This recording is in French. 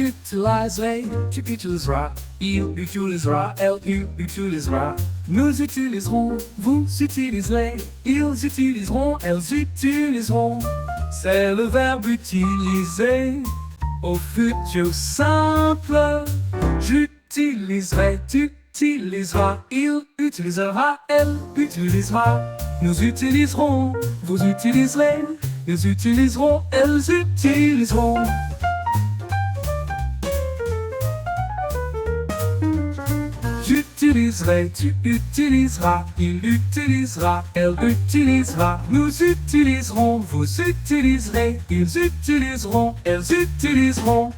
utiliser, tu utiliseras, il utilisera, elle utilisera. Nous utiliserons, vous utiliserez, ils utiliseront, elles utiliseront. C'est le verbe utiliser au futur simple. J'utiliserai, tu utiliseras, il utilisera, elle utilisera. Nous utiliserons, vous utiliserez, ils utiliseront, elles utiliseront. J'utiliserai, tu utiliseras, il utilisera, elle utilisera. Nous utiliserons, vous utiliserez, ils utiliseront, elles utiliseront.